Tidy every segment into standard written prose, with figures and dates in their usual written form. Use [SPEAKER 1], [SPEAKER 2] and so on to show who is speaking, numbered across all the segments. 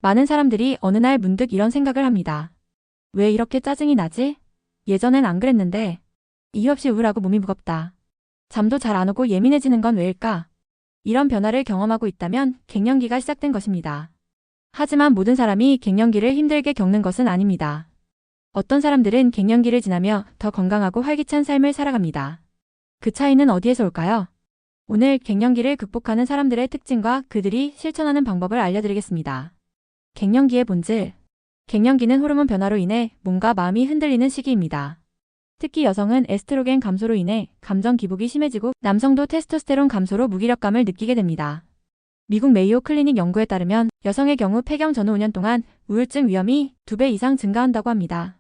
[SPEAKER 1] 많은 사람들이 어느 날 문득 이런 생각을 합니다. 왜 이렇게 짜증이 나지? 예전엔 안 그랬는데. 이유 없이 우울하고 몸이 무겁다. 잠도 잘 안 오고 예민해지는 건 왜일까? 이런 변화를 경험하고 있다면 갱년기가 시작된 것입니다. 하지만 모든 사람이 갱년기를 힘들게 겪는 것은 아닙니다. 어떤 사람들은 갱년기를 지나며 더 건강하고 활기찬 삶을 살아갑니다. 그 차이는 어디에서 올까요? 오늘 갱년기를 극복하는 사람들의 특징과 그들이 실천하는 방법을 알려드리겠습니다. 갱년기의 본질. 갱년기는 호르몬 변화로 인해 몸과 마음이 흔들리는 시기입니다. 특히 여성은 에스트로겐 감소로 인해 감정 기복이 심해지고 남성도 테스토스테론 감소로 무기력감을 느끼게 됩니다. 미국 메이오 클리닉 연구에 따르면 여성의 경우 폐경 전후 5년 동안 우울증 위험이 2배 이상 증가한다고 합니다.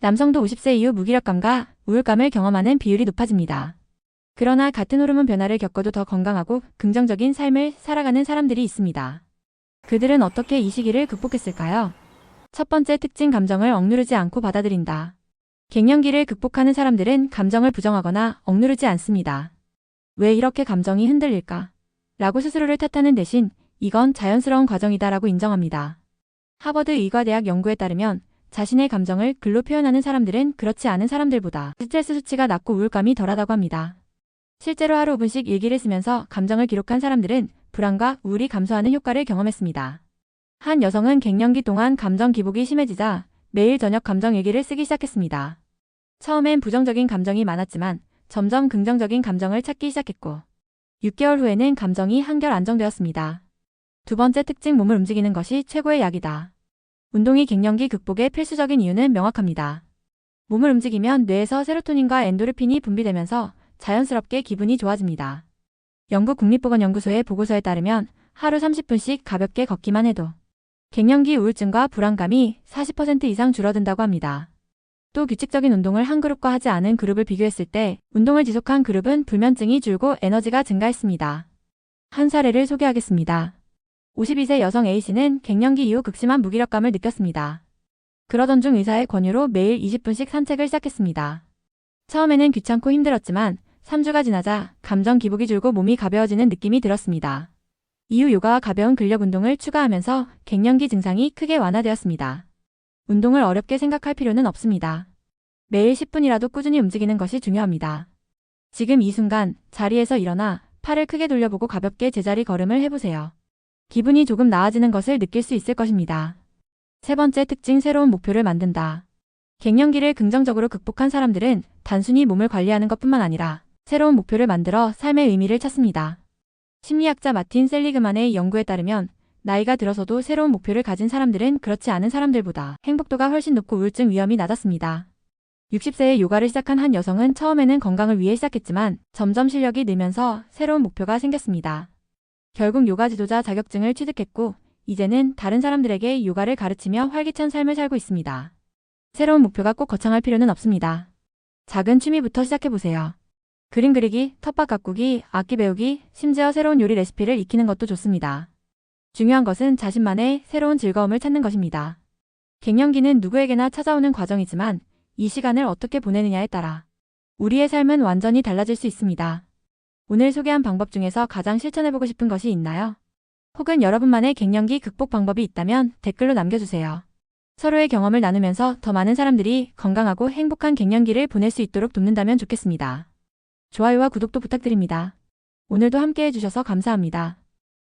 [SPEAKER 1] 남성도 50세 이후 무기력감과 우울감을 경험하는 비율이 높아집니다. 그러나 같은 호르몬 변화를 겪어도 더 건강하고 긍정적인 삶을 살아가는 사람들이 있습니다. 그들은 어떻게 이 시기를 극복했을까요? 첫 번째 특징, 감정을 억누르지 않고 받아들인다. 갱년기를 극복하는 사람들은 감정을 부정하거나 억누르지 않습니다. 왜 이렇게 감정이 흔들릴까? 라고 스스로를 탓하는 대신 이건 자연스러운 과정이다 라고 인정합니다. 하버드 의과대학 연구에 따르면 자신의 감정을 글로 표현하는 사람들은 그렇지 않은 사람들보다 스트레스 수치가 낮고 우울감이 덜하다고 합니다. 실제로 하루 5분씩 일기를 쓰면서 감정을 기록한 사람들은 불안과 우울이 감소하는 효과를 경험했습니다. 한 여성은 갱년기 동안 감정 기복이 심해지자 매일 저녁 감정 일기를 쓰기 시작했습니다. 처음엔 부정적인 감정이 많았지만 점점 긍정적인 감정을 찾기 시작했고 6개월 후에는 감정이 한결 안정되었습니다. 두 번째 특징, 몸을 움직이는 것이 최고의 약이다. 운동이 갱년기 극복의 필수적인 이유는 명확합니다. 몸을 움직이면 뇌에서 세로토닌과 엔도르핀이 분비되면서 자연스럽게 기분이 좋아집니다. 영국 국립보건연구소의 보고서에 따르면 하루 30분씩 가볍게 걷기만 해도 갱년기 우울증과 불안감이 40% 이상 줄어든다고 합니다. 또 규칙적인 운동을 한 그룹과 하지 않은 그룹을 비교했을 때 운동을 지속한 그룹은 불면증이 줄고 에너지가 증가했습니다. 한 사례를 소개하겠습니다. 52세 여성 A씨는 갱년기 이후 극심한 무기력감을 느꼈습니다. 그러던 중 의사의 권유로 매일 20분씩 산책을 시작했습니다. 처음에는 귀찮고 힘들었지만 3주가 지나자 감정 기복이 줄고 몸이 가벼워지는 느낌이 들었습니다. 이후 요가와 가벼운 근력 운동을 추가하면서 갱년기 증상이 크게 완화되었습니다. 운동을 어렵게 생각할 필요는 없습니다. 매일 10분이라도 꾸준히 움직이는 것이 중요합니다. 지금 이 순간 자리에서 일어나 팔을 크게 돌려보고 가볍게 제자리 걸음을 해보세요. 기분이 조금 나아지는 것을 느낄 수 있을 것입니다. 세 번째 특징, 새로운 목표를 만든다. 갱년기를 긍정적으로 극복한 사람들은 단순히 몸을 관리하는 것뿐만 아니라 새로운 목표를 만들어 삶의 의미를 찾습니다. 심리학자 마틴 셀리그만의 연구에 따르면 나이가 들어서도 새로운 목표를 가진 사람들은 그렇지 않은 사람들보다 행복도가 훨씬 높고 우울증 위험이 낮았습니다. 60세에 요가를 시작한 한 여성은 처음에는 건강을 위해 시작했지만 점점 실력이 늘면서 새로운 목표가 생겼습니다. 결국 요가 지도자 자격증을 취득했고 이제는 다른 사람들에게 요가를 가르치며 활기찬 삶을 살고 있습니다. 새로운 목표가 꼭 거창할 필요는 없습니다. 작은 취미부터 시작해보세요. 그림 그리기, 텃밭 가꾸기, 악기 배우기, 심지어 새로운 요리 레시피를 익히는 것도 좋습니다. 중요한 것은 자신만의 새로운 즐거움을 찾는 것입니다. 갱년기는 누구에게나 찾아오는 과정이지만 이 시간을 어떻게 보내느냐에 따라 우리의 삶은 완전히 달라질 수 있습니다. 오늘 소개한 방법 중에서 가장 실천해보고 싶은 것이 있나요? 혹은 여러분만의 갱년기 극복 방법이 있다면 댓글로 남겨주세요. 서로의 경험을 나누면서 더 많은 사람들이 건강하고 행복한 갱년기를 보낼 수 있도록 돕는다면 좋겠습니다. 좋아요와 구독도 부탁드립니다. 오늘도 함께 해주셔서 감사합니다.